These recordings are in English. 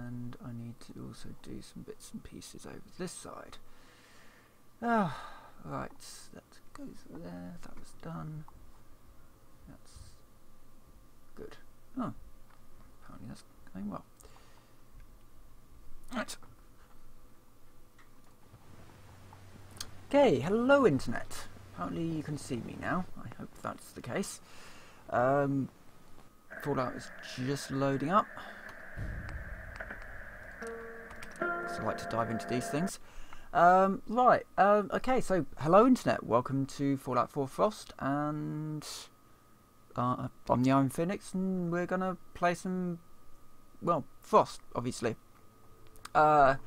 and I need to also do some bits and pieces over this side. Ah, right, that goes there, that was done. That's good. Oh, apparently that's going well. Right. Okay, hello internet. Apparently you can see me now. I hope that's the case. Fallout is just loading up. So I like to dive into these things. Okay, so hello internet. Welcome to Fallout 4 Frost, and I'm the Iron Phoenix, and we're gonna play some, well, Frost, obviously. I'm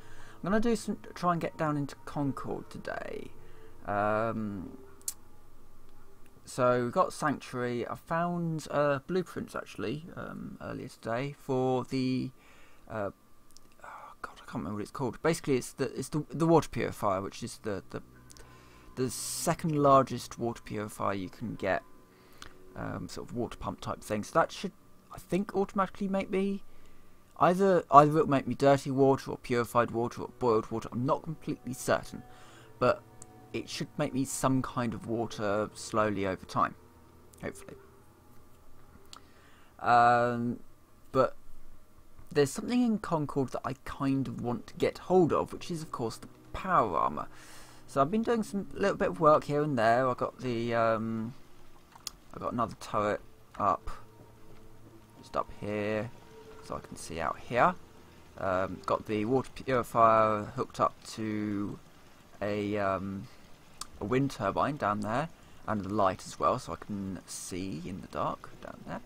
gonna try and get down into Concord today. So we've got Sanctuary. I found blueprints actually earlier today for the God, I can't remember what it's called. Basically, it's the water purifier, which is the second largest water purifier you can get, sort of water pump type thing. So that should, I think, automatically make me either it'll make me dirty water or purified water or boiled water. I'm not completely certain, but it should make me some kind of water slowly over time, hopefully. But there's something in Concord that I kind of want to get hold of, which is of course the power armor. So I've been doing some little bit of work here and there. I got the I got another turret up, just up here, so I can see out here. Got the water purifier hooked up to a wind turbine down there, and the light as well, so I can see in the dark down there.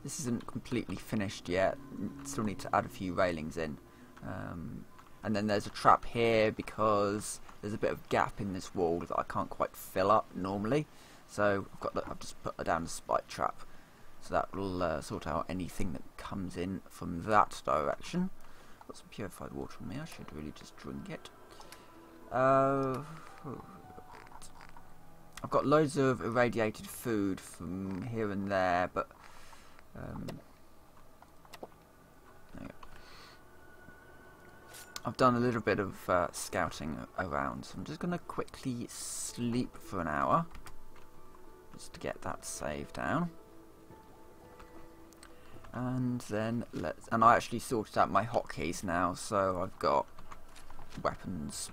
This isn't completely finished yet, still need to add a few railings in. And then there's a trap here because there's a bit of gap in this wall that I can't quite fill up normally, so I've just put down a spike trap, so that will sort out anything that comes in from that direction. Got some purified water on me, I should really just drink it. I've got loads of irradiated food from here and there, but I've done a little bit of scouting around, so I'm just going to quickly sleep for an hour just to get that save down. And then and I actually sorted out my hotkeys now, so I've got weapons.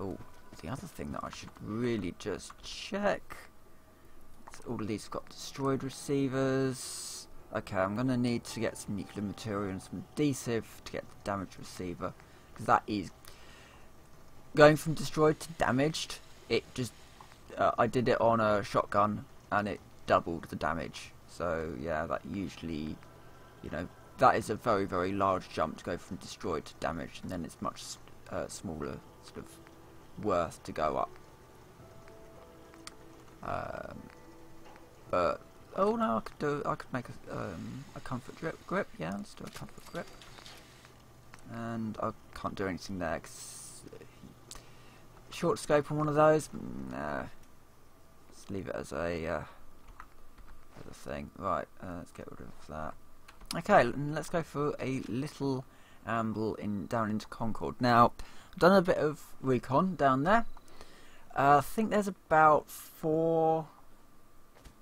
Oh, the other thing that I should really just check. All of these have got destroyed receivers. Okay, I'm going to need to get some nuclear material and some adhesive to get the damaged receiver, because that is going from destroyed to damaged. It just I did it on a shotgun and it doubled the damage. So yeah, that usually, you know, that is a very, very large jump to go from destroyed to damaged, and then it's much smaller sort of worth to go up. But oh no, I could make a comfort grip. Yeah, let's do a comfort grip. And I can't do anything there because short scope on one of those. Nah, let's leave it as a thing. Right, let's get rid of that. Okay, let's go for a little amble down into Concord. Now, I've done a bit of recon down there. I think there's about 4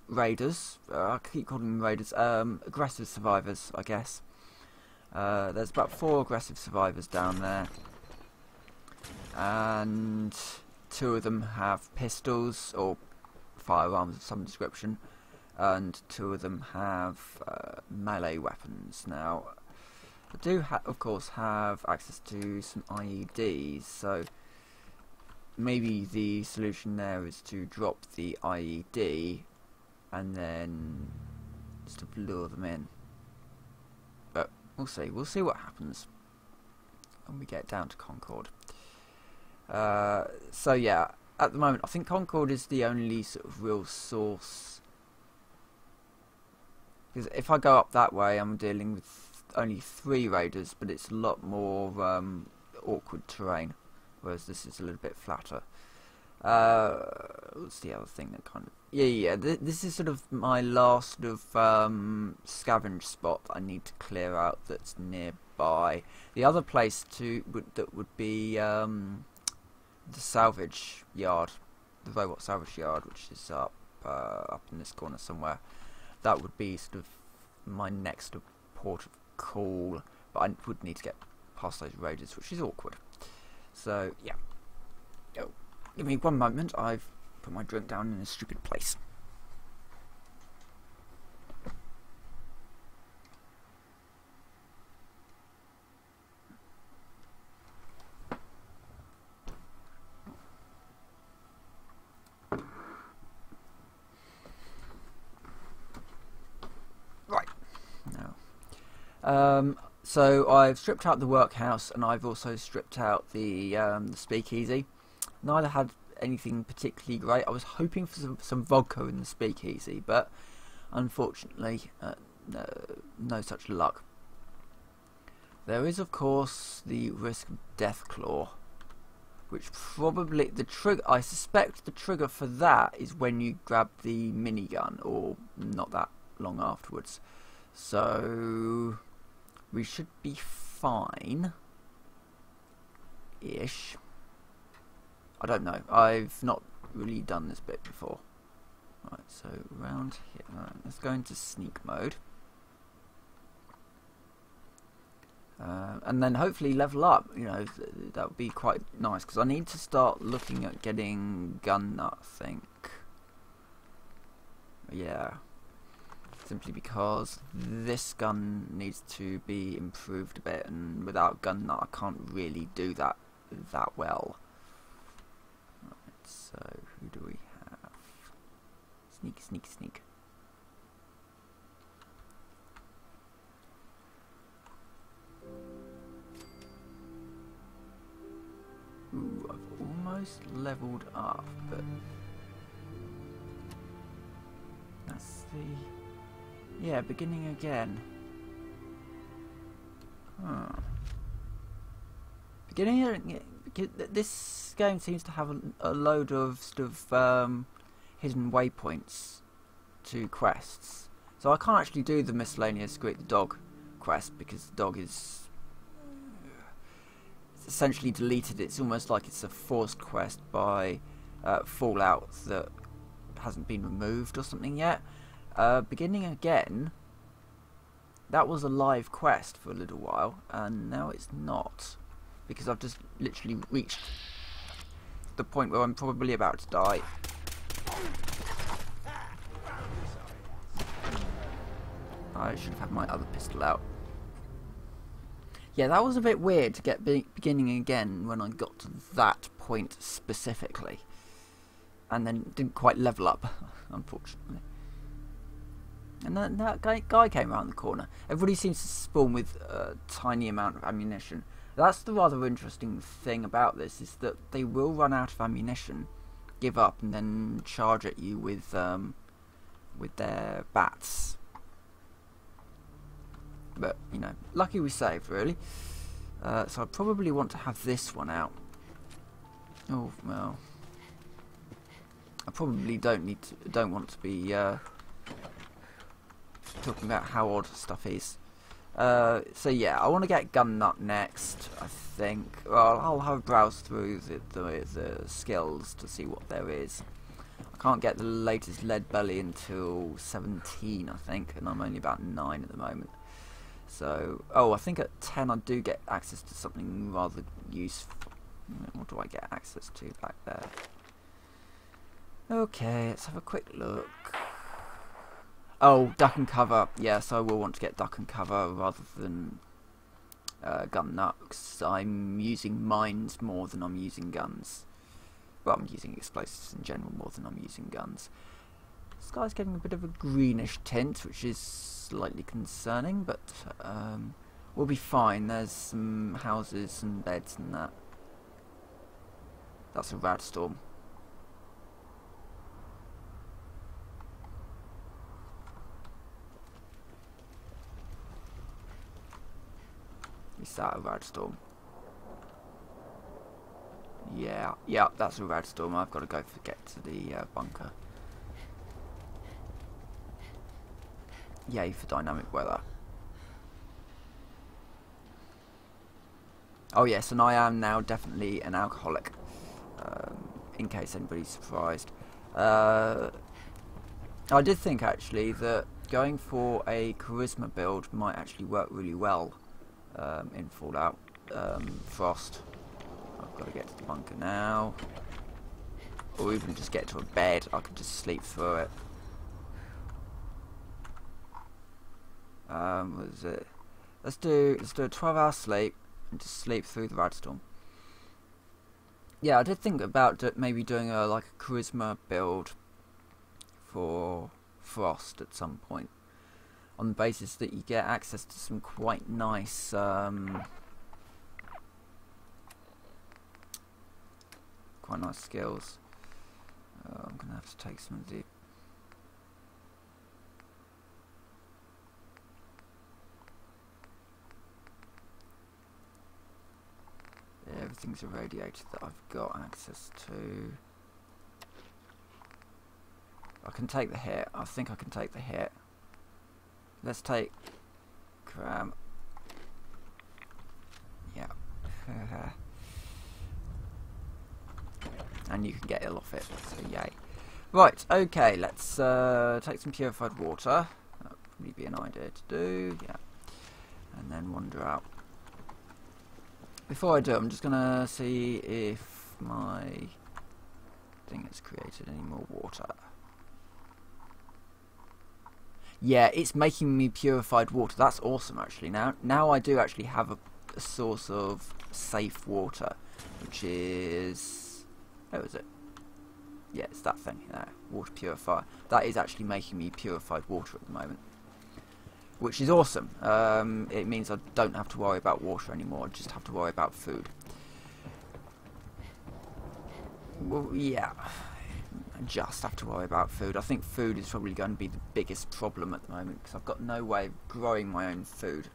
raiders. I keep calling them raiders. Aggressive survivors, I guess. There's about 4 aggressive survivors down there, and 2 of them have pistols or firearms of some description, and 2 of them have melee weapons. Now, I do of course have access to some IEDs, so maybe the solution there is to drop the IED and then just to lure them in. But we'll see. We'll see what happens when we get down to Concord. So yeah, at the moment I think Concord is the only sort of real source, because if I go up that way I'm dealing with only 3 raiders, but it's a lot more awkward terrain, whereas this is a little bit flatter. What's the other thing that kind of... Yeah. This is sort of my last sort of scavenge spot that I need to clear out that's nearby. The other place that would be the salvage yard, the robot salvage yard, which is up in this corner somewhere. That would be sort of my next port of call, but I would need to get past those raiders, which is awkward. So yeah. Oh, give me one moment. I've put my drink down in a stupid place. Right. Now, so I've stripped out the workhouse, and I've also stripped out the speakeasy. Neither had anything particularly great. I was hoping for some vodka in the speakeasy, but unfortunately, no such luck. There is, of course, the risk of death claw, which probably I suspect the trigger for that is when you grab the minigun, or not that long afterwards. So we should be fine-ish. I don't know. I've not really done this bit before. Right, so around here. Right, let's go into sneak mode. And then hopefully level up. You know, that would be quite nice, because I need to start looking at getting gun nut, I think. Yeah. Simply because this gun needs to be improved a bit, and without gun nut I can't really do that well. So, who do we have? Sneak. Ooh, I've almost leveled up, but that's the... Yeah, beginning again. Huh. This game seems to have a load of sort of hidden waypoints to quests, so I can't actually do the miscellaneous greet the dog quest because the dog is essentially deleted. It's almost like it's a forced quest by Fallout that hasn't been removed or something yet. Beginning again, that was a live quest for a little while, and now it's not, because I've just literally reached the point where I'm probably about to die. I should have had my other pistol out. Yeah, that was a bit weird to get beginning again when I got to that point specifically, and then didn't quite level up, unfortunately. And then that guy came around the corner. Everybody seems to spawn with a tiny amount of ammunition. That's the rather interesting thing about this, is that they will run out of ammunition, give up, and then charge at you with their bats. But, you know, lucky we saved, really. So I probably want to have this one out. Oh, well. I probably don't want to be talking about how odd stuff is. So yeah, I want to get gun nut next, I think. Well, I'll have a browse through the skills to see what there is. I can't get the latest lead belly until 17, I think, and I'm only about 9 at the moment. So, oh, I think at 10 I do get access to something rather useful. What do I get access to back there? Okay, let's have a quick look. Oh, duck and cover. Yes, I will want to get duck and cover rather than gun nut, because I'm using mines more than I'm using guns. Well, I'm using explosives in general more than I'm using guns. The sky's getting a bit of a greenish tint, which is slightly concerning, but we'll be fine. There's some houses and beds and that. That's a rad storm. Is that a rad storm? Yeah, yeah, that's a red storm. I've got to go get to the bunker. Yay for dynamic weather. Oh yes, and I am now definitely an alcoholic, in case anybody's surprised. I did think actually that going for a charisma build might actually work really well in Fallout Frost. I've got to get to the bunker now, or even just get to a bed. I could just sleep through it. What is it? Let's do a 12-hour sleep and just sleep through the radstorm. Yeah, I did think about maybe doing like a charisma build for Frost at some point, on the basis that you get access to some quite nice skills. I'm gonna have to take some of the. Yeah, everything's irradiated that I've got access to. I can take the hit. I think I can take the hit. Let's take cram. Yeah. And you can get ill off it, so yay. Right, okay, let's take some purified water. That would probably be an idea to do, yeah. And then wander out. Before I do, I'm just going to see if my thing has created any more water. Yeah, it's making me purified water. That's awesome, actually. Now I do actually have a source of safe water, which is... Where was it? Yeah, it's that thing. Yeah, water purifier. That is actually making me purified water at the moment, which is awesome. It means I don't have to worry about water anymore. I just have to worry about food. Well, yeah. I just have to worry about food. I think food is probably going to be the biggest problem at the moment, because I've got no way of growing my own food.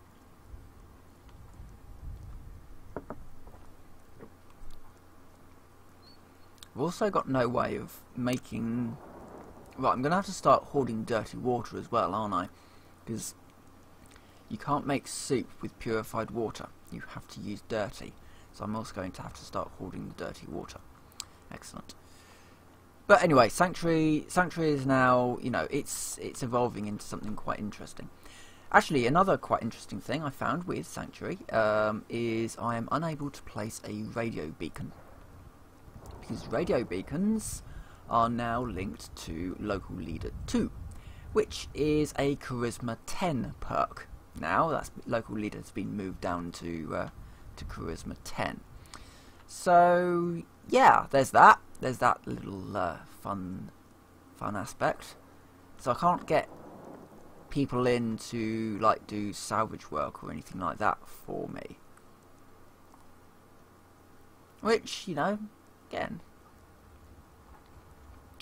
I've also got no way of making... Right, I'm going to have to start hoarding dirty water as well, aren't I? Because you can't make soup with purified water. You have to use dirty. So I'm also going to have to start hoarding the dirty water. Excellent. But anyway, Sanctuary is now, you know, it's evolving into something quite interesting. Actually, another quite interesting thing I found with Sanctuary is I am unable to place a radio beacon. Because radio beacons are now linked to Local Leader 2, which is a Charisma 10 perk. Now, that's Local Leader has been moved down to Charisma 10. So, yeah, there's that. There's that little fun aspect. So I can't get people in to like do salvage work or anything like that for me. Which, you know, again,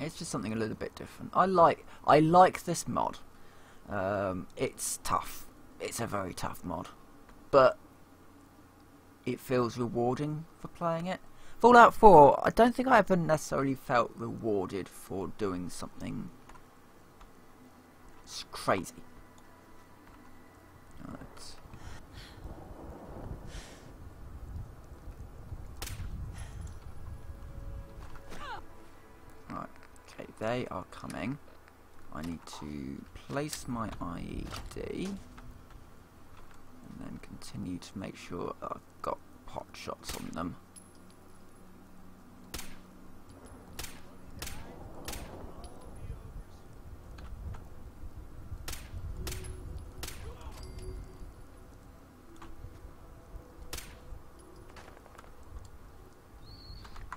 it's just something a little bit different. I like this mod. It's tough. It's a very tough mod, but it feels rewarding for playing it. Fallout 4, I don't think I ever necessarily felt rewarded for doing something crazy. Right, okay, they are coming. I need to place my IED and then continue to make sure that I've got pot shots on them.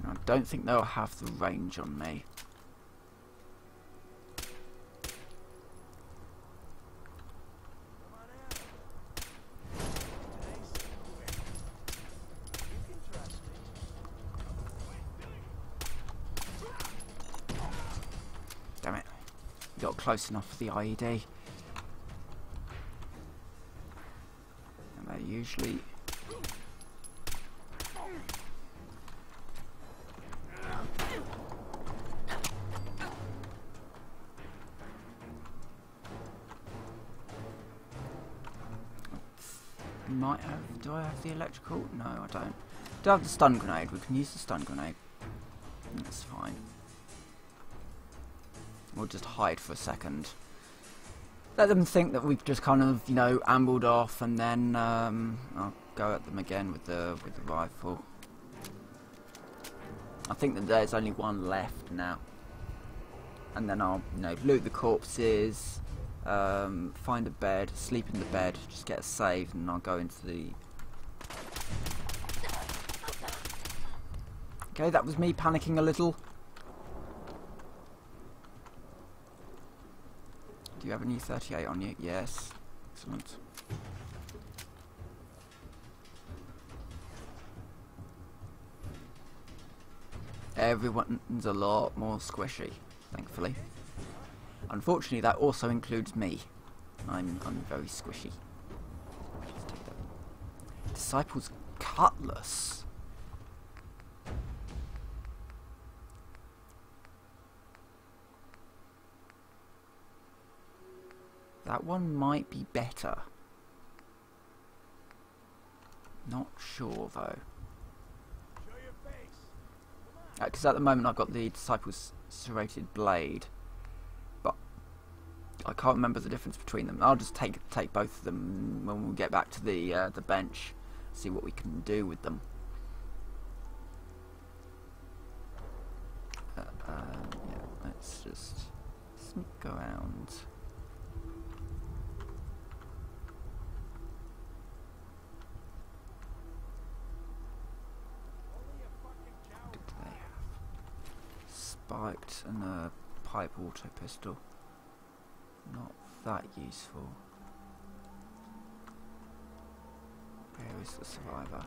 I don't think they'll have the range on me. Damn it. Got close enough for the IED. And they usually... might have... Do I have the electrical? No, I don't. Do I have the stun grenade? We can use the stun grenade. That's fine. We'll just hide for a second. Let them think that we've just kind of, you know, ambled off, and then I'll go at them again with the rifle. I think that there's only one left now, and then I'll, you know, loot the corpses, find a bed, sleep in the bed, just get a save, and I'll go into the. Okay, that was me panicking a little. Do you have any 38 on you? Yes. Excellent. Everyone's a lot more squishy, thankfully. Unfortunately, that also includes me. I'm very squishy. Just take that. Disciple's Cutlass. That one might be better. Not sure though. Because at the moment I've got the Disciple's Serrated Blade, but I can't remember the difference between them. I'll just take both of them when we get back to the bench, see what we can do with them. Yeah, let's just sneak around. Spiked and a pipe auto pistol. Not that useful. Where is the survivor?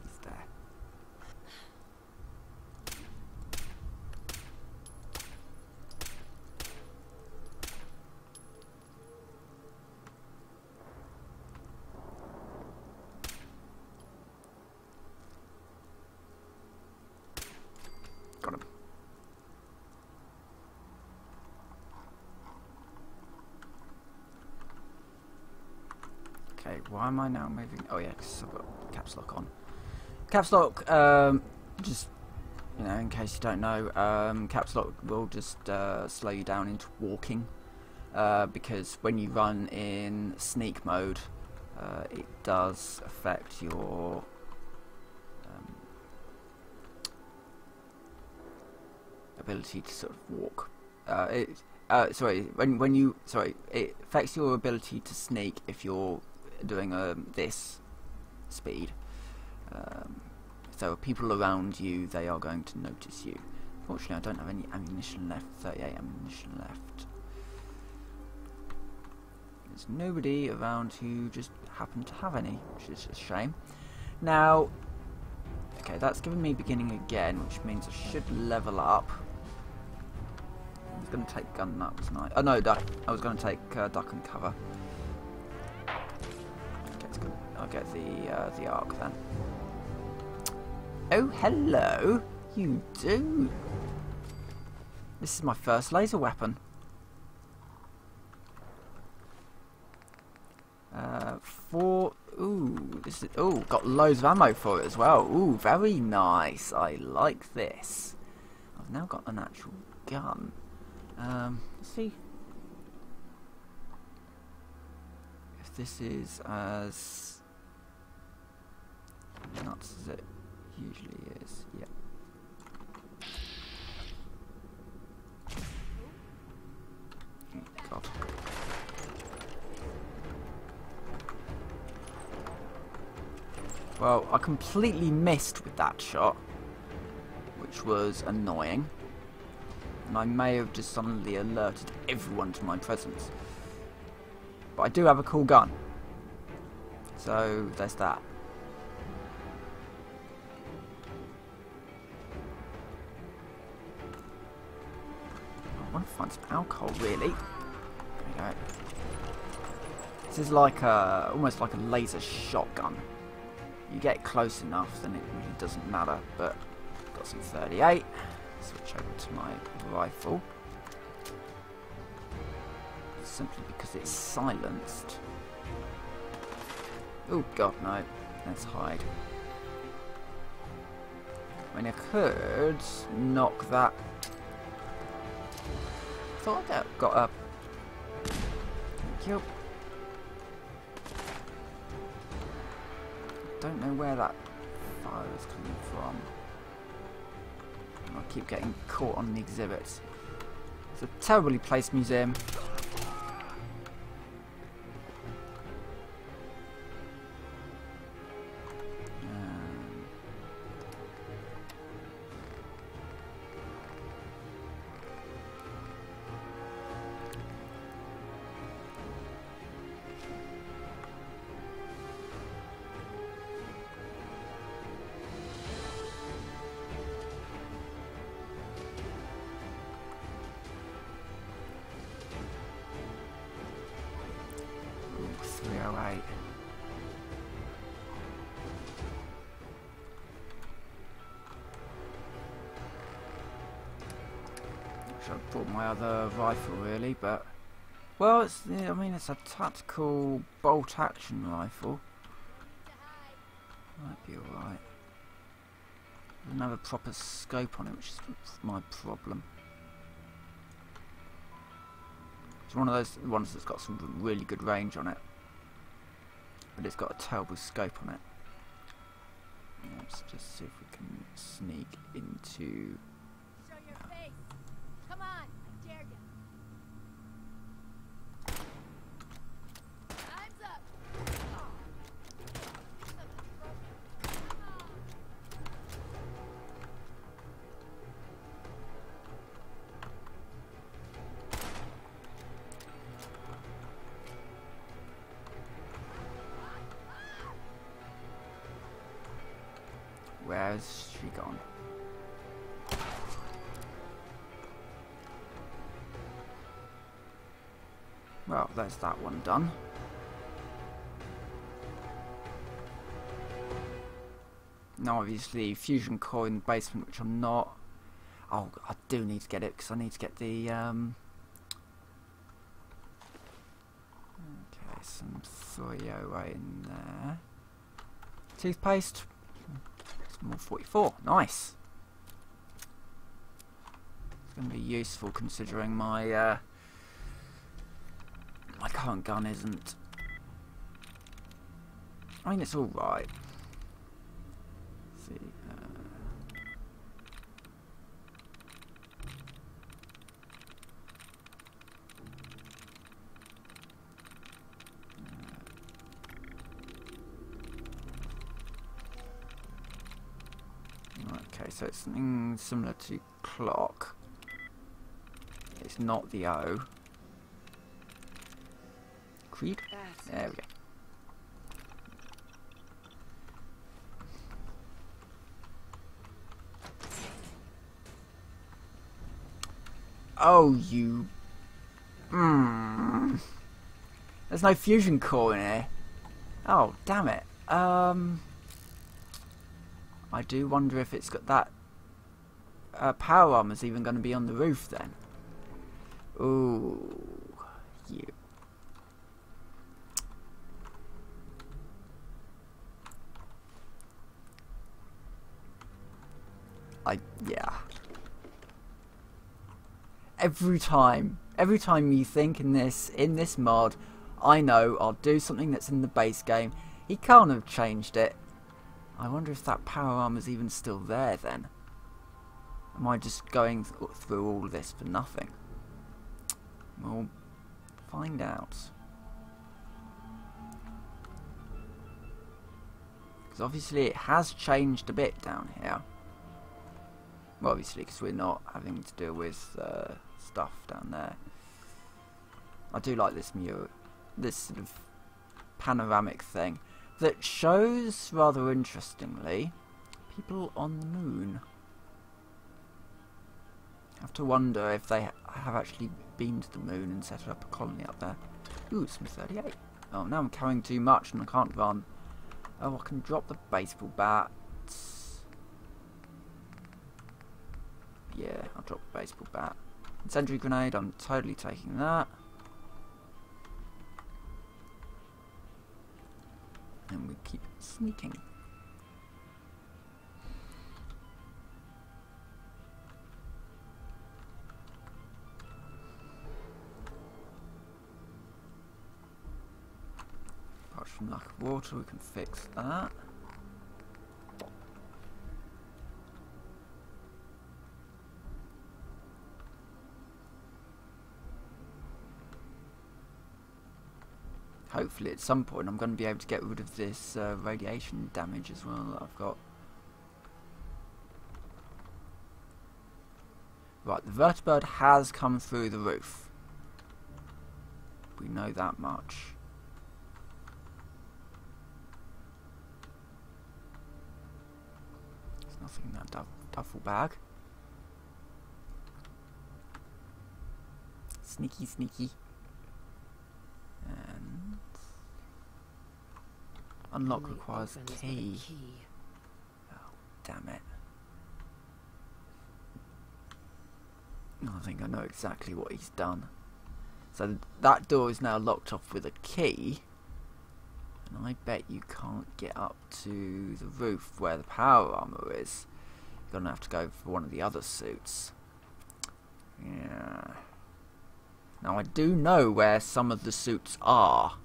He's there. Got him. Okay, why am I now moving? Oh yeah, because I've got caps lock on. Caps lock, just, you know, in case you don't know, caps lock will just slow you down into walking, because when you run in sneak mode, it does affect your ability to sort of walk. It affects your ability to sneak if you're doing this speed. So people around you, they are going to notice you. Fortunately, I don't have any ammunition left. 38 ammunition left. There's nobody around who just happened to have any, which is a shame. Now, okay, that's given me beginning again, which means I should level up. I was going to take gun, that was nice. Oh no, duck. I was going to take duck and cover. I'll get the arc then. Oh, hello. You do. This is my first laser weapon. Got loads of ammo for it as well. Ooh, very nice. I like this. I've now got an actual gun. Let's see if this is as nuts as it usually is. Yep. God. Well, I completely missed with that shot, which was annoying. And I may have just suddenly alerted everyone to my presence. But I do have a cool gun. So, there's that. I want to find some alcohol, really. There we go. This is like almost like a laser shotgun. You get close enough, then it really doesn't matter. But got some 38. Sweet. rifle. Simply because it's silenced. Oh god, no. Let's hide. I mean, I could knock that. Thought I got up. Thank you. Don't know where that fire is coming from. I keep getting caught on the exhibits. It's a terribly placed museum. Should have brought my other rifle really, but well, it's I mean it's a tactical bolt action rifle. Might be alright. Doesn't have a proper scope on it, which is my problem. It's one of those ones that's got some really good range on it, but it's got a terrible scope on it. Let's just see if we can sneak into. Show your face. Come on, I dare you. Time's up. Where's she gone? Well, there's that one done. Now, obviously, fusion core in the basement, which I'm not. Oh, I do need to get it because I need to get the. Okay, some 308 in there. Toothpaste. More 44. Nice. It's going to be useful considering my my current gun isn't. I mean, it's all right. Let's see. Okay, so it's something similar to clock. It's not the O. Creed? There we go. Oh, you. There's no fusion core in here. Oh, damn it. I do wonder if it's got that power armor's even going to be on the roof then. Ooh, you. Yeah. Every time you think in this mod, I know I'll do something that's in the base game. He can't have changed it. I wonder if that power armor's even still there then. Am I just going through all this for nothing? We'll find out. Because obviously it has changed a bit down here. Well, obviously because we're not having to deal with stuff down there. I do like this mirror, this sort of panoramic thing that shows, rather interestingly, people on the moon. I have to wonder if they have actually been to the moon and set up a colony up there. Ooh, some 38. Oh, now I'm carrying too much and I can't run. Oh, I can drop the baseball bat. Yeah. I'll drop a baseball bat. Incendiary grenade, I'm totally taking that. And we keep sneaking. Apart from lack of water, we can fix that. Hopefully at some point I'm going to be able to get rid of this radiation damage as well that I've got. Right, the vertibird has come through the roof. We know that much. There's nothing in that duffel bag. Sneaky, sneaky. And unlock requires key. Oh, damn it. I think I know exactly what he's done. So that door is now locked off with a key. And I bet you can't get up to the roof where the power armor is. You're going to have to go for one of the other suits. Yeah. Now I do know where some of the suits are.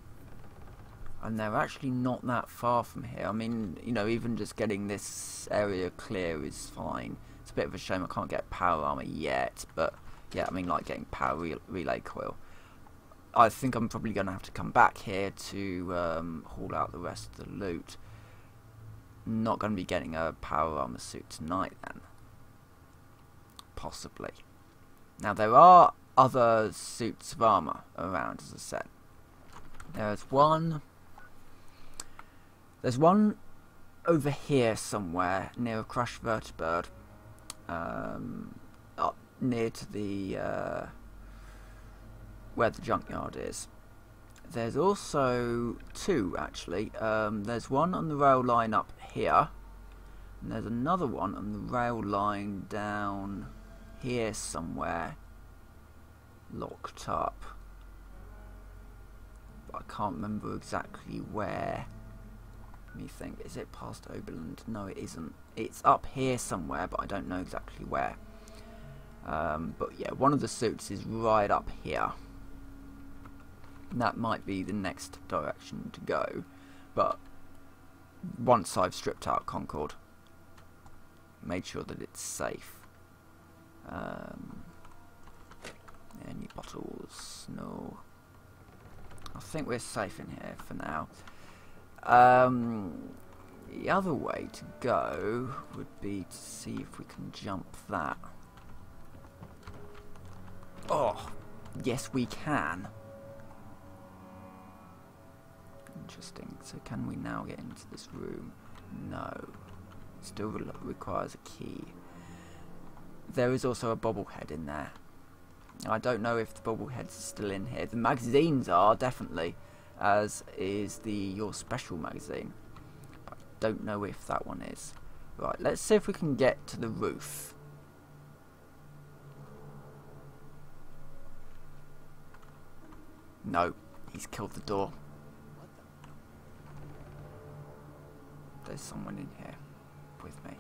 And they're actually not that far from here. I mean, you know, even just getting this area clear is fine. It's a bit of a shame I can't get power armor yet. But, yeah, I mean, like getting power relay coil. I think I'm probably going to have to come back here to haul out the rest of the loot. Not going to be getting a power armor suit tonight then. Possibly. Now, there are other suits of armor around, as I said. There's one over here somewhere near a crushed vertibird, up near to the where the junkyard is. There's also two actually. There's one on the rail line up here, and there's another one on the rail line down here somewhere, locked up. But I can't remember exactly where. Let me think. Is it past Oberland? No, it isn't. It's up here somewhere, but I don't know exactly where. But yeah, one of the suits is right up here. And that might be the next direction to go. But once I've stripped out Concord, made sure that it's safe. Any bottles? No. I think we're safe in here for now. The other way to go would be to see if we can jump that. Oh, yes we can. Interesting. So can we now get into this room? No. Still requires a key. There is also a bobblehead in there. I don't know if the bobbleheads are still in here. The magazines are, definitely, as is the Your Special magazine. I don't know if that one is. Right, let's see if we can get to the roof. No, he's killed the door. There's someone in here with me.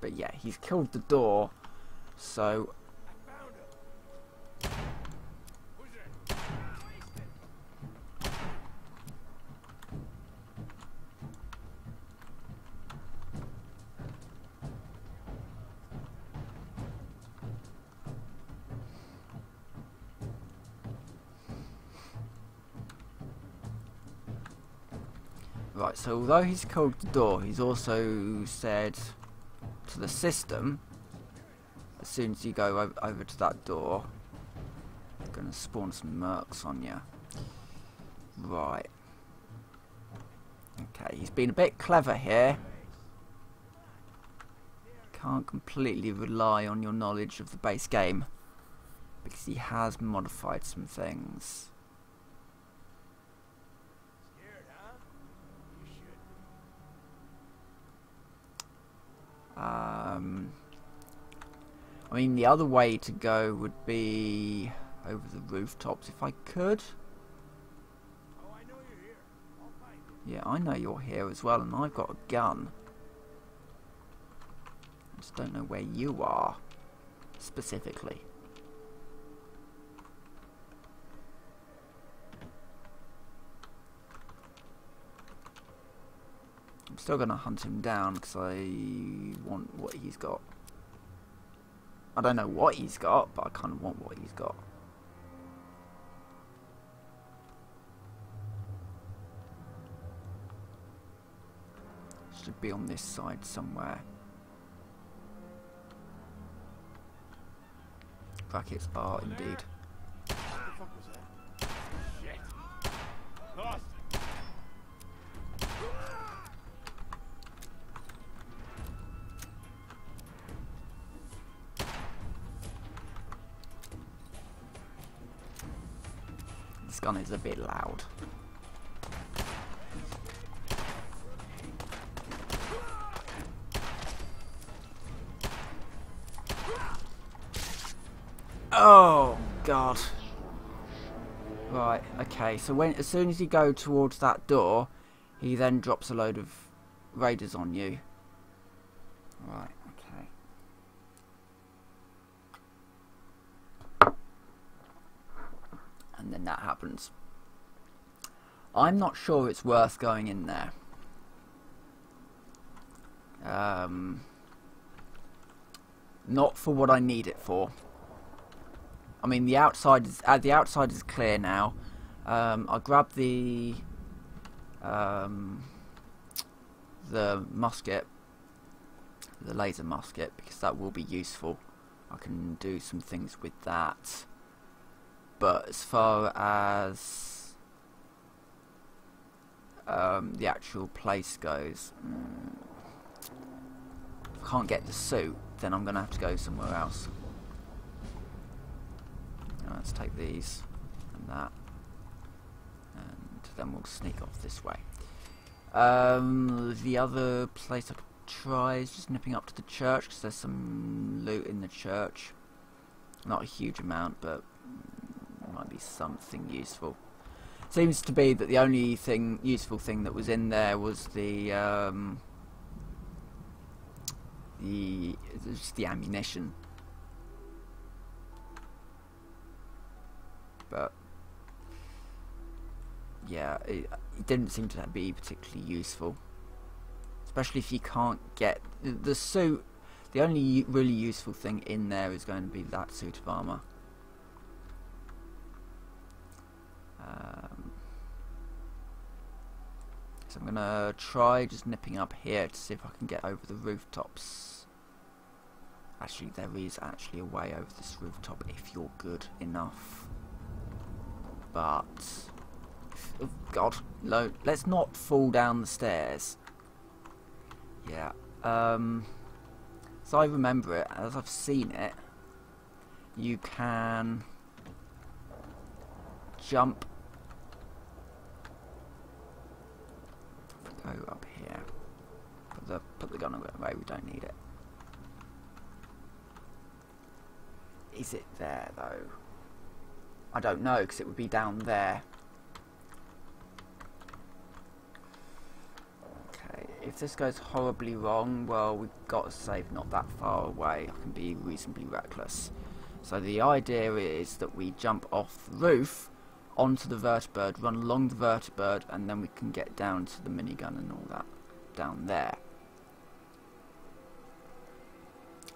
But yeah, he's killed the door. So right, so although he's killed the door, he's also said to the system, as soon as you go over to that door, it's going to spawn some mercs on you. Right. Okay, he's been a bit clever here. Can't completely rely on your knowledge of the base game, because he has modified some things. I mean, the other way to go would be over the rooftops if I could. Oh, I know you're here. I'll find you. Yeah, I know you're here as well, and I've got a gun. I just don't know where you are, specifically. I'm still going to hunt him down because I want what he's got. I don't know what he's got, but I kind of want what he's got. Should be on this side somewhere. Brackets are indeed. What the fuck was that? Shit. Lost it. This gun is a bit loud. Oh God. Right, okay, so as soon as you go towards that door, he then drops a load of raiders on you. Right, okay. And then that happens. I'm not sure it's worth going in there. Not for what I need it for. I mean, the outside is clear now. I'll grab the musket, the laser musket, because that will be useful. I can do some things with that. But as far as the actual place goes, if I can't get the suit, then I'm going to have to go somewhere else. Let's take these and that, and then we'll sneak off this way. The other place I could try is just nipping up to the church, because there's some loot in the church. Not a huge amount, but might be something useful. Seems to be that the only useful thing that was in there was the ammunition. But yeah, it didn't seem to be particularly useful, especially if you can't get the suit. The only really useful thing in there is going to be that suit of armor. So I'm gonna try just nipping up here to see if I can get over the rooftops. Actually, there is actually a way over this rooftop if you're good enough. But oh God, no! Let's not fall down the stairs. Yeah. So I remember it as I've seen it. You can jump. Go up here. Put the gun away. We don't need it. Is it there though? I don't know, because it would be down there. Okay, if this goes horribly wrong, well, we've got to save not that far away. I can be reasonably reckless. So the idea is that we jump off the roof onto the vertibird, run along the vertibird, and then we can get down to the minigun and all that down there.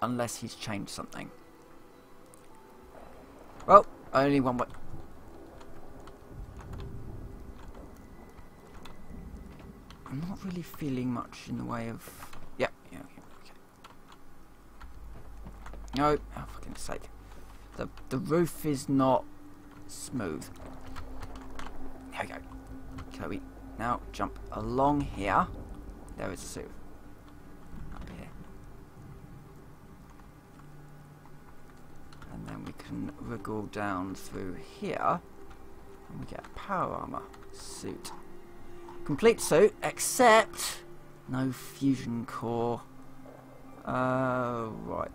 Unless he's changed something. Well, only one way. I'm not really feeling much in the way of. Yeah, okay. No, oh, for goodness sake. The roof is not smooth. There we go. So we now jump along here. There is a suit. Up here. And then we can wriggle down through here. And we get a power armor suit. Complete suit, except no fusion core. Right.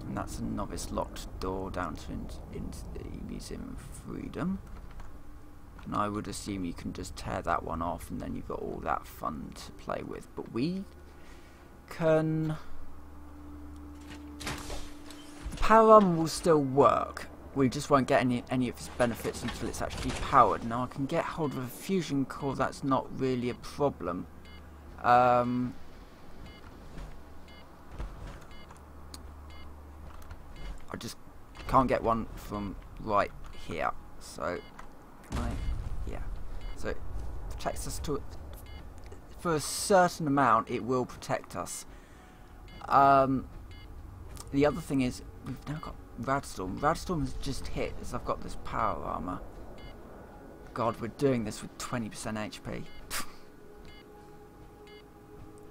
And that's a novice locked door down to into the Museum of Freedom. And I would assume you can just tear that one off and then you've got all that fun to play with. But we can... The power armor will still work. We just won't get any of its benefits until it's actually powered. Now I can get hold of a fusion core, that's not really a problem. I just can't get one from right here. So, can I? Yeah. So, it protects us to... For a certain amount, it will protect us. The other thing is, we've now got Radstorm. Radstorm has just hit as I've got this power armor. God, we're doing this with 20% HP.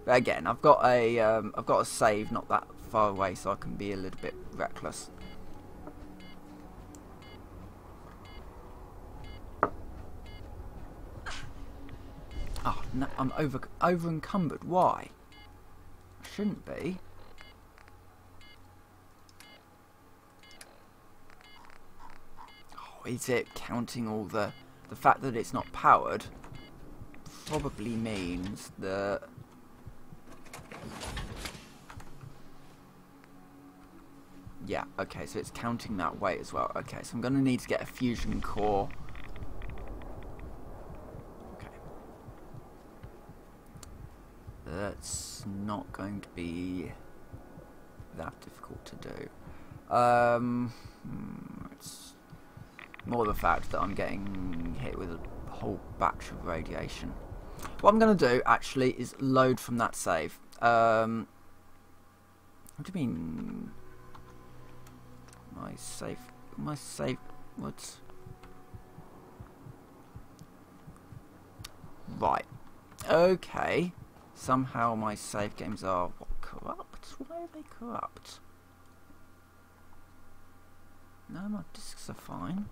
But again, I've got a save not that far away, so I can be a little bit reckless. Oh, no, I'm over encumbered. Why? I shouldn't be. Oh, is it counting all the fact that it's not powered? Probably means that. Yeah, okay, so it's counting that weight as well. Okay, so I'm going to need to get a fusion core. Okay. That's not going to be that difficult to do. It's more the fact that I'm getting hit with a whole batch of radiation. What I'm going to do, actually, is load from that save. What do you mean... My save, what? Right. Okay. Somehow my save games are, what, corrupt? Why are they corrupt? No, my discs are fine.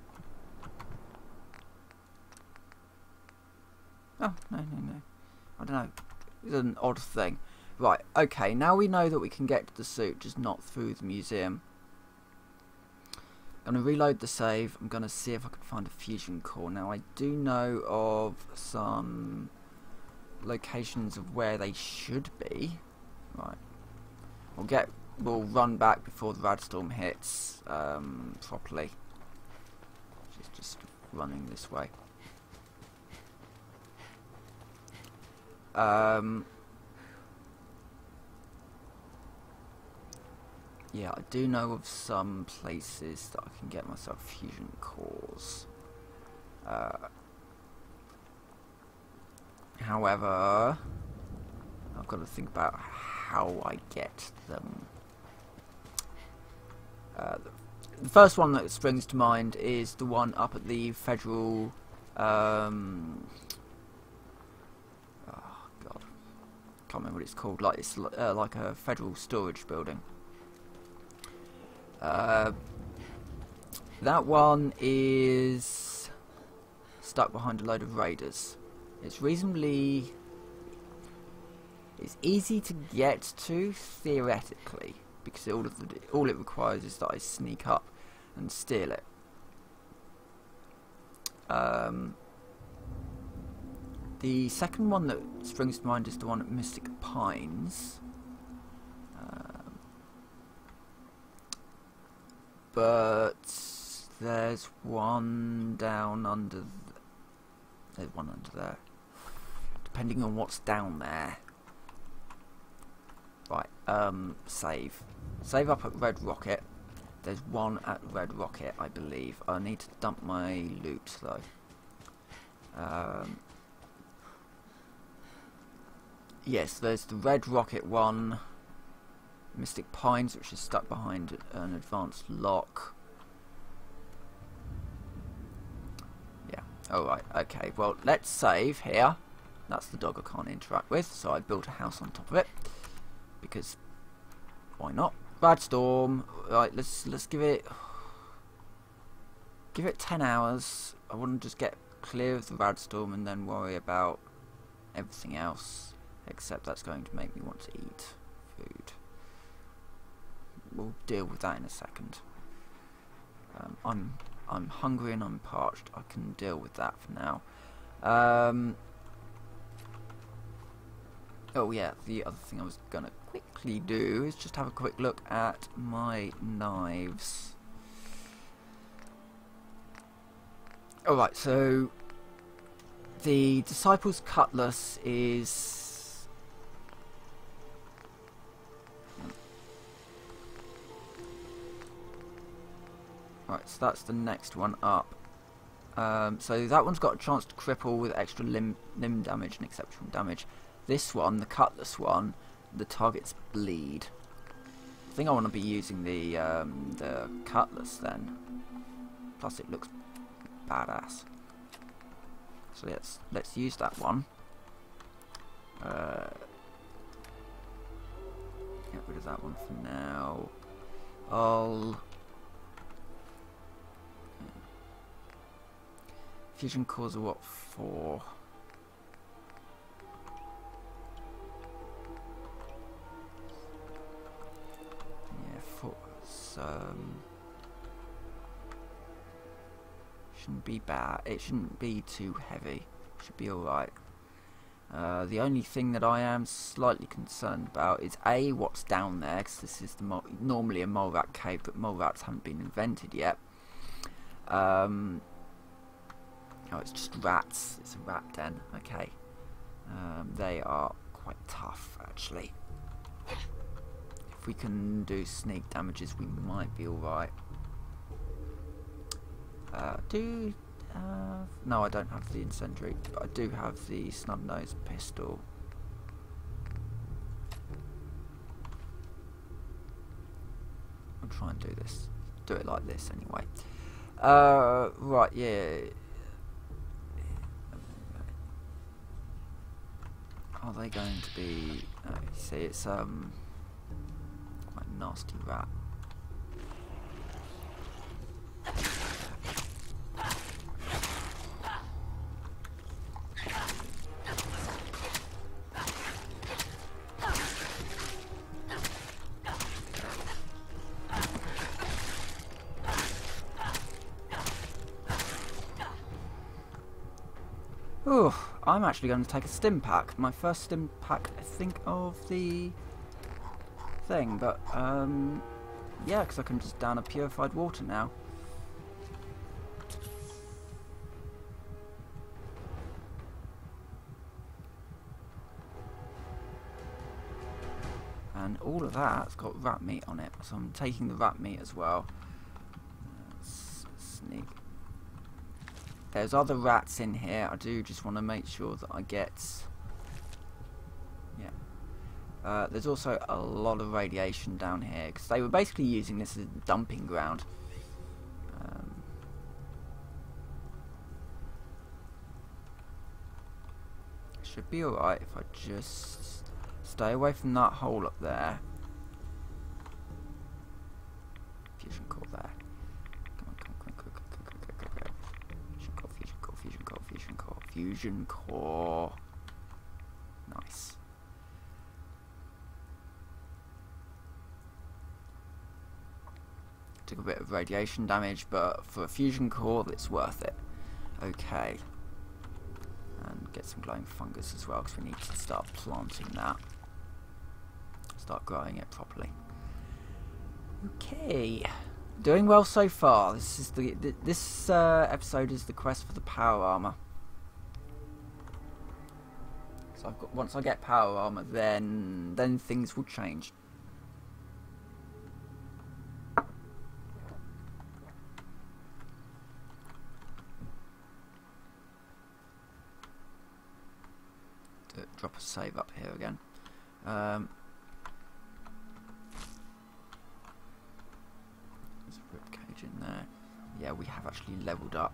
Oh, no. I don't know. It's an odd thing. Right, okay, now we know that we can get to the suit, just not through the museum. I'm going to reload the save. I'm going to see if I can find a fusion core. Now, I do know of some locations of where they should be. Right. We'll run back before the Radstorm hits properly. Just running this way. Yeah, I do know of some places that I can get myself fusion cores. However, I've got to think about how I get them. The first one that springs to mind is the one up at the federal... oh God, can't remember what it's called. Like it's like a federal storage building. That one is stuck behind a load of raiders. It's easy to get to theoretically, because all it requires is that I sneak up and steal it. The second one that springs to mind is the one at Mystic Pines. But there's one down under. There's one under there. Depending on what's down there. Right. Save. Save up at Red Rocket. There's one at Red Rocket, I believe. I need to dump my loot though. Yes, there's the Red Rocket one. Mystic Pines, which is stuck behind an advanced lock. Yeah, alright, okay, well, let's save here. That's the dog I can't interact with, so I built a house on top of it. Because, why not? Radstorm, right, let's give it 10 hours. I want to just get clear of the Radstorm and then worry about everything else. Except that's going to make me want to eat food. We'll deal with that in a second. I'm hungry and I'm parched. I can deal with that for now. Oh yeah, the other thing I was gonna quickly do is just have a quick look at my knives. Alright, so the Disciple's Cutlass is... Right, so that's the next one up. So that one's got a chance to cripple with extra limb damage and exceptional damage. This one, the Cutlass one, the targets bleed. I think I want to be using the Cutlass then. Plus it looks badass. So let's use that one. Get rid of that one for now. Fusion cores are what for? Yeah, for shouldn't be bad. It shouldn't be too heavy. Should be alright. The only thing that I am slightly concerned about is A, what's down there, because this is normally a mole rat cave, but mole rats haven't been invented yet. Oh, it's just rats. It's a rat den. Okay. They are quite tough, actually. If we can do sneak damages, we might be alright. No, I don't have the incendiary, but I do have the snub-nosed pistol. I'll try and do this. Do it like this anyway. Right, yeah. Are they going to be... you see, it's quite a nasty rat. Ooh, I'm actually going to take a stim pack. My first stim pack, I think, of the thing. But, yeah, because I can just down a purified water now. And all of that's got rat meat on it. So I'm taking the rat meat as well. Let's sneak. There's other rats in here. I do just want to make sure that I get... Yeah. There's also a lot of radiation down here, because they were basically using this as a dumping ground. Should be alright if I just stay away from that hole up there. Fusion core there. Fusion core. Nice. Took a bit of radiation damage, but for a fusion core, it's worth it. Okay. And get some glowing fungus as well, because we need to start planting that. Start growing it properly. Okay. Doing well so far. This is this episode is the quest for the power armor. So I've got, once I get power armor, then things will change. Drop a save up here again. There's a ribcage in there. Yeah, we have actually leveled up.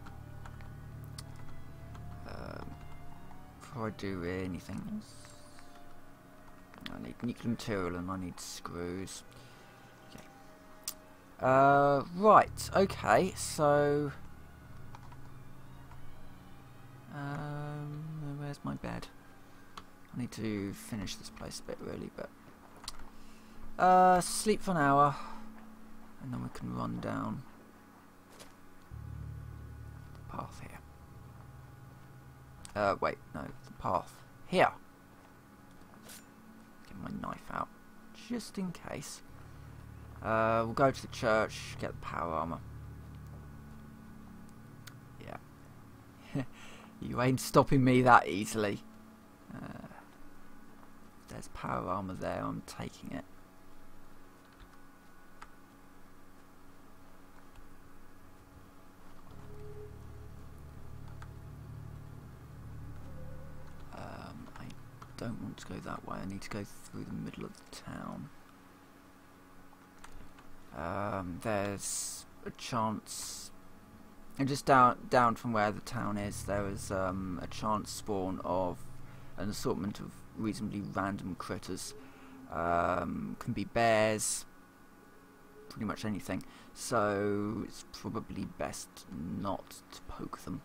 Before I do anything else, I need nuclear material and I need screws. Okay. Right. Okay. So, where's my bed? I need to finish this place a bit really, but sleep for an hour and then we can run down the path here. Wait, no, the path here. Get my knife out just in case. We'll go to the church, get the power armor. Yeah. You ain't stopping me that easily. There's power armor there, I'm taking it. I don't want to go that way, I need to go through the middle of the town. There's a chance, and just down from where the town is, there is a chance spawn of an assortment of reasonably random critters. Can be bears, pretty much anything. So it's probably best not to poke them.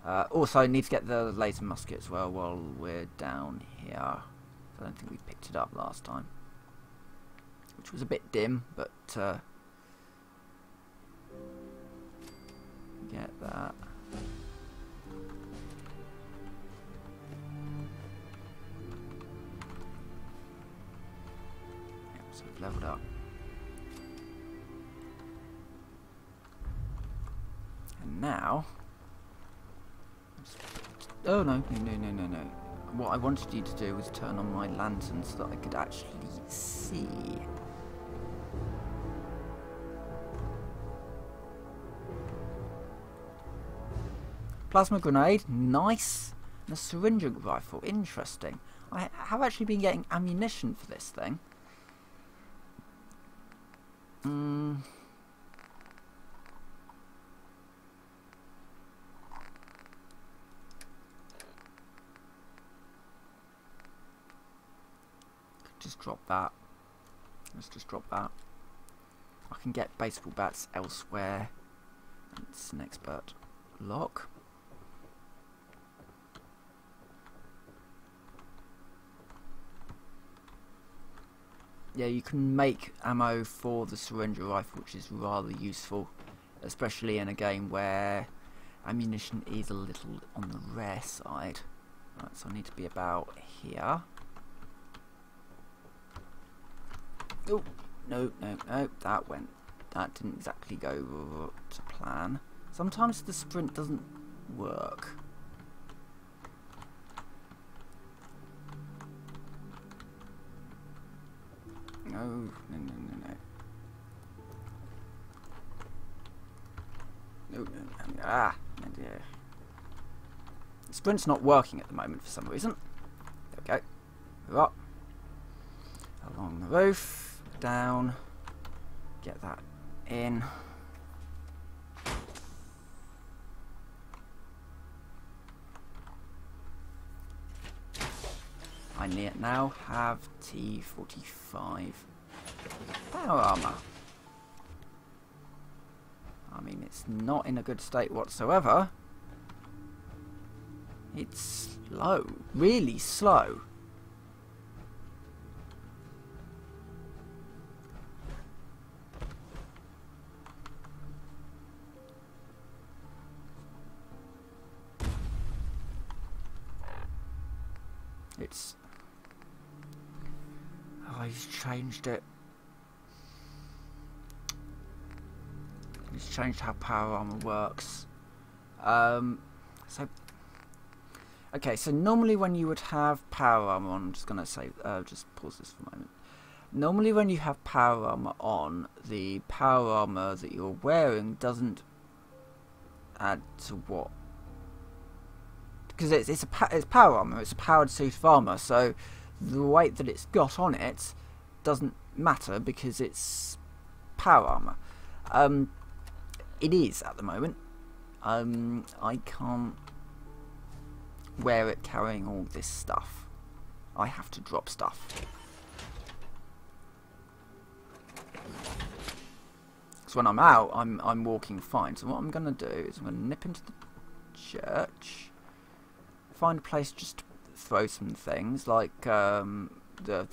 Also, I need to get the laser musket as well while we're down here. I don't think we picked it up last time, which was a bit dim, but get that. Yep, so we've leveled up. And now, oh no. What I wanted you to do was turn on my lantern so that I could actually see. Plasma grenade, nice. And a syringe rifle, interesting. I have actually been getting ammunition for this thing. Just drop that. Let's just drop that. I can get baseball bats elsewhere. It's an expert lock. Yeah, you can make ammo for the syringe rifle, which is rather useful, especially in a game where ammunition is a little on the rare side. Right, so I need to be about here. Oh, no, that didn't exactly go to plan. Sometimes the sprint doesn't work. No. Ah, dear. The sprint's not working at the moment for some reason. There we go. We're up. Along the roof. Down. Get that in. I now have T45 power armor. I mean, it's not in a good state whatsoever. It's slow, really slow. It's... oh, he's changed it. He's changed how power armor works. Okay, so normally when you would have power armor on, I'm just gonna say, just pause this for a moment. Normally when you have power armor on, the power armor that you're wearing doesn't add to what? Because it's power armor, it's a powered suit of armor, so the weight that it's got on it doesn't matter because it's power armor. It is at the moment. I can't wear it carrying all this stuff. I have to drop stuff. So when I'm out, I'm walking fine. So what I'm going to do is I'm going to nip into the church, find a place just to throw some things like the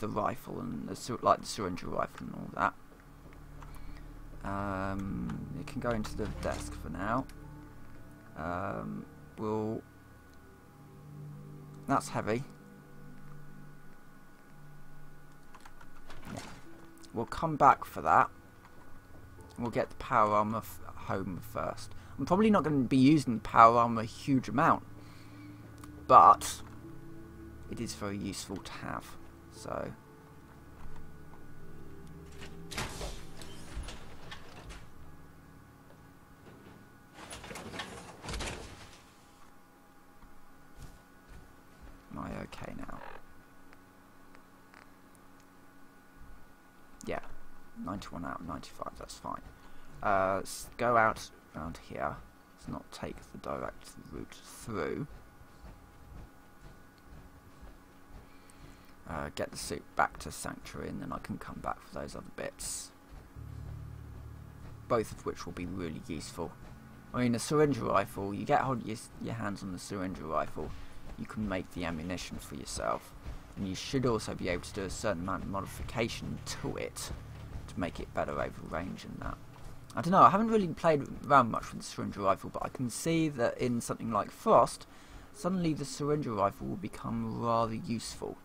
rifle and the syringe rifle and all that. You can go into the desk for now. That's heavy. Yeah. We'll come back for that. We'll get the power armor home first. I'm probably not going to be using the power armor a huge amount, but it is very useful to have. So. Am I okay now? Yeah, 91 out of 95, that's fine. Let's go out around here. Let's not take the direct route through. Get the suit back to Sanctuary, and then I can come back for those other bits. Both of which will be really useful. I mean, a syringe rifle, you get hold of your hands on the syringe rifle, you can make the ammunition for yourself. And you should also be able to do a certain amount of modification to it to make it better over range and that. I don't know, I haven't really played around much with the syringe rifle, but I can see that in something like Frost, suddenly the syringe rifle will become rather useful.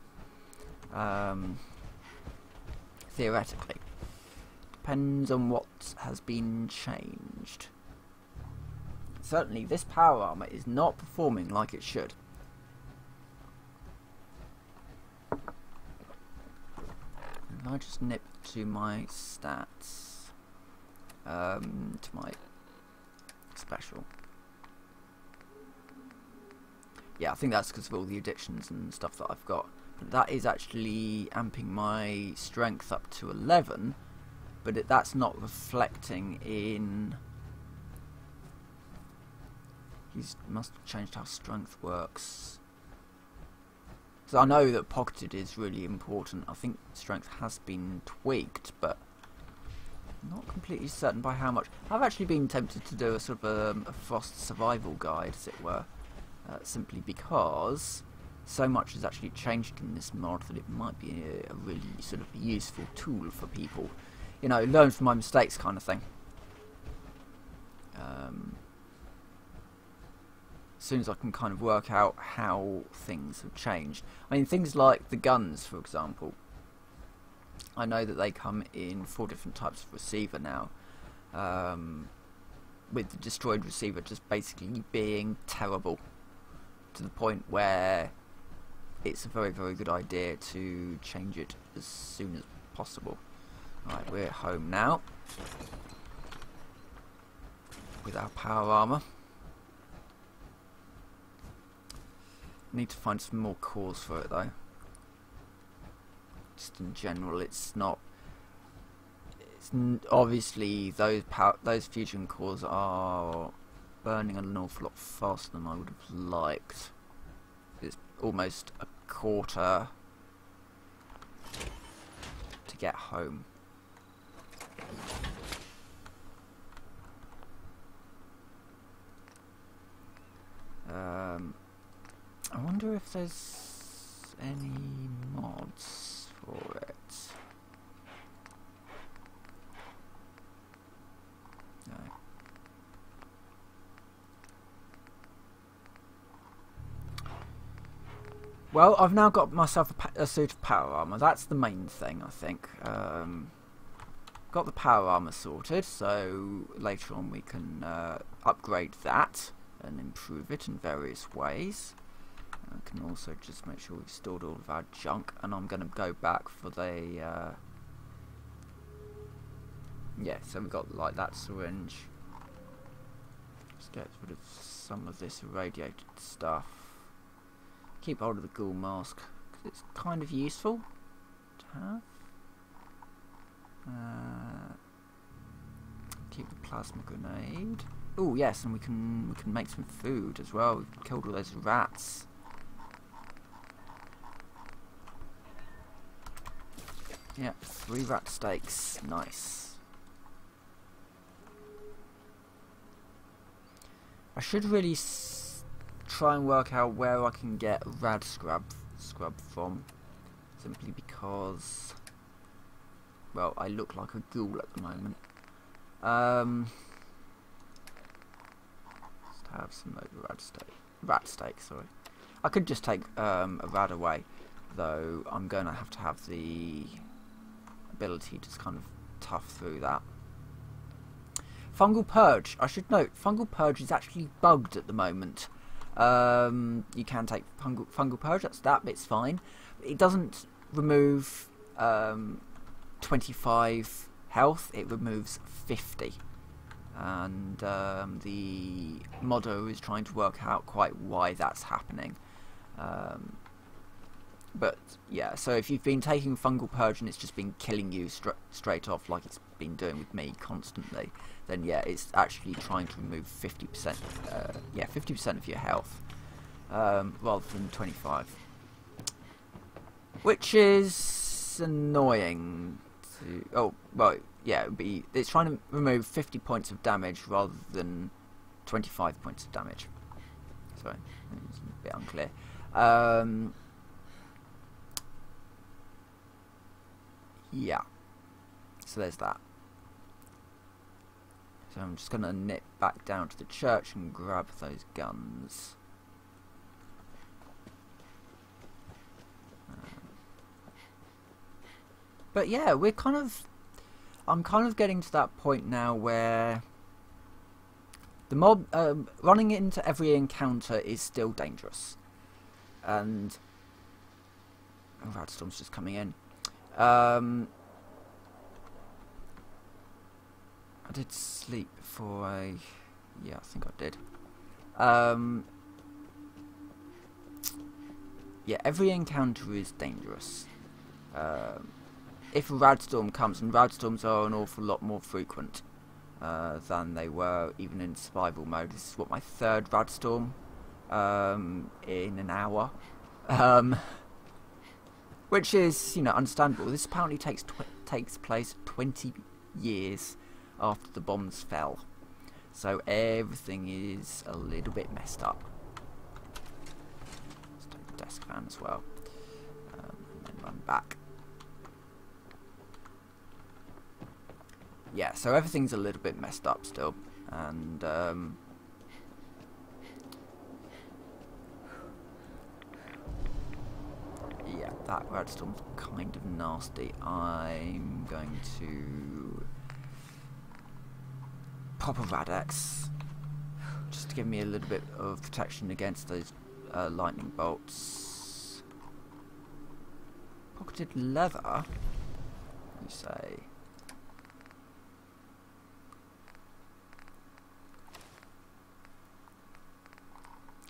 Theoretically. Depends on what has been changed. Certainly this power armor is not performing like it should. If I just nip to my stats, to my special. Yeah, I think that's because of all the addictions and stuff that I've got. But that is actually amping my strength up to 11, but that's not reflecting in... He must have changed how strength works. So I know that pocketed is really important. I think strength has been tweaked, but I'm not completely certain by how much. I've actually been tempted to do a sort of a Frost survival guide, as it were, simply because so much has actually changed in this mod that it might be a really sort of useful tool for people. You know, learn from my mistakes kind of thing. As soon as I can kind of work out how things have changed. I mean, things like the guns, for example. I know that they come in 4 different types of receiver now. With the destroyed receiver just basically being terrible. To the point where it's a very, very good idea to change it as soon as possible. Right, we're at home now. With our power armor. Need to find some more cores for it though. Just in general, it's not. Obviously those fusion cores are burning an awful lot faster than I would have liked. It's almost a quarter to get home. I wonder if there's any mods for it. No. Well, I've now got myself a suit of power armor. That's the main thing, I think. Got the power armor sorted, so later on we can upgrade that and improve it in various ways. I can also just make sure we've stored all of our junk, and I'm going to go back for the yeah, so we've got like that syringe. Let's get rid of some of this irradiated stuff. Keep hold of the ghoul mask because it's kind of useful to have. Keep the plasma grenade. Oh yes, and we can make some food as well. We've killed all those rats. Yeah, 3 rat steaks. Nice. I should really try and work out where I can get rad scrub from, simply because, well, I look like a ghoul at the moment. Let's have some rat steak, sorry. I could just take a rad away, though I'm going to have the ability to just kind of tough through that. Fungal Purge. I should note, Fungal Purge is actually bugged at the moment. You can take Fungal Purge, that bit's fine. It doesn't remove 25 health, it removes 50. And the modder is trying to work out quite why that's happening. But yeah, so if you've been taking Fungal Purge and it's just been killing you straight off like it's been doing with me constantly, then yeah, it's actually trying to remove 50%, 50% of your health, rather than 25. Which is annoying to, oh, well, yeah, it's trying to remove 50 points of damage rather than 25 points of damage. Sorry, it's a bit unclear. Yeah, so there's that. So I'm just going to nip back down to the church and grab those guns. But yeah, I'm kind of getting to that point now where the mob, running into every encounter is still dangerous. And oh, Radstorm's just coming in. I did sleep before yeah, I think I did. Yeah, every encounter is dangerous. If a Radstorm comes, and Radstorms are an awful lot more frequent than they were even in survival mode. This is what, my third Radstorm in an hour. Which is, you know, understandable. This apparently takes place 20 years after the bombs fell. So everything is a little bit messed up. Let's take the desk fan as well. And then run back. Yeah, so everything's a little bit messed up still. And yeah, that Radstorm's kind of nasty. I'm going to pop a Rad-X just to give me a little bit of protection against those lightning bolts. Pocketed leather, you say?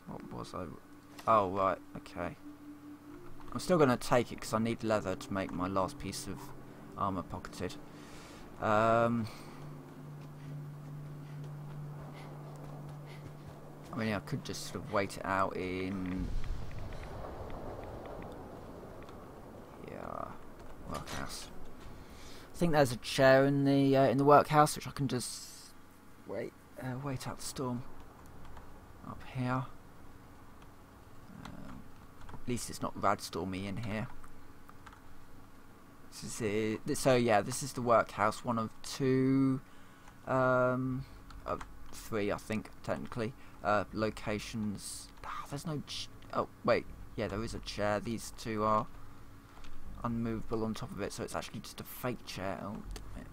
What was I? Oh, right, okay. I'm still going to take it because I need leather to make my last piece of armour pocketed. I mean, I could just sort of wait it out in, yeah, workhouse. I think there's a chair in the workhouse which I can just wait out the storm up here. At least it's not Radstormy in here. This is it. So yeah, this is the workhouse, one of two, three, I think, technically, locations. There's no. Oh wait, yeah, there is a chair. These two are unmovable on top of it, so it's actually just a fake chair. Oh, damn it.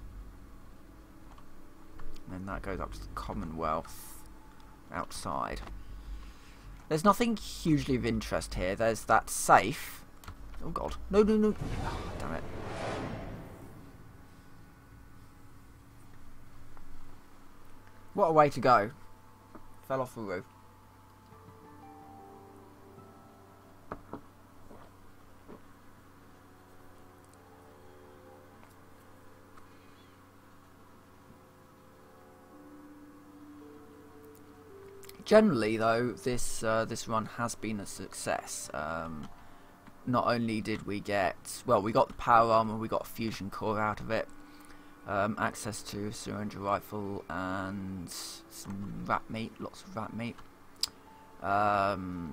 And then that goes up to the Commonwealth outside. There's nothing hugely of interest here. There's that safe. Oh god. No, no, no. Oh, damn it. What a way to go. Fell off the roof. Generally, though, this run has been a success. Not only did we get, well, we got the power armor, we got a fusion core out of it, access to a syringe rifle and some rat meat, lots of rat meat. I've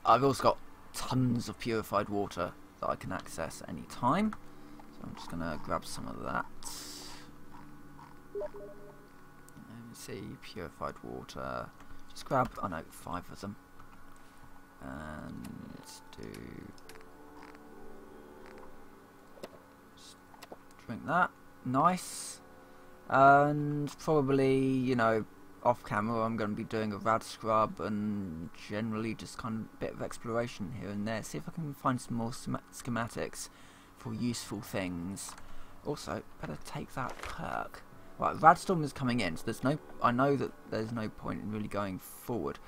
also got tons of purified water that I can access any time. So I'm just going to grab some of that. Let me see, purified water. Just grab, I know, 5 of them. And let's do... Just drink that. Nice. And probably, you know, off camera I'm going to be doing a rad scrub and generally just kind of a bit of exploration here and there. See if I can find some more schematics for useful things. Also, better take that perk. Right, Radstorm is coming in, so there's no... I know that there's no point in really going forward.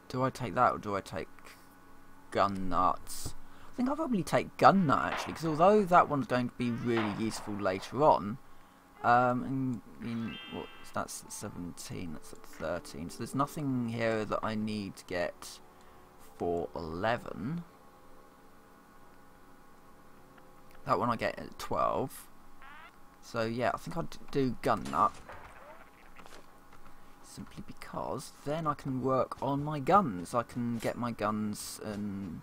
Do I take that or do I take gun nuts? I think I'll probably take gun nut actually, because although that one's going to be really useful later on, that's at 17, that's at 13, so there's nothing here that I need to get for 11. That one I get at 12. So yeah, I think I'd do gun nut. Simply because then I can work on my guns. I can get my guns and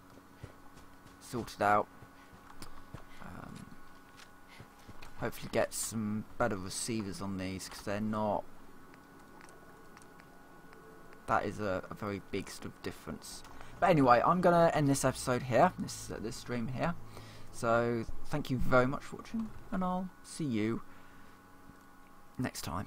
sorted out. Hopefully get some better receivers on these because they're not. That is a very big sort of difference. But anyway, I'm gonna end this episode here, this stream here. So thank you very much for watching, and I'll see you next time.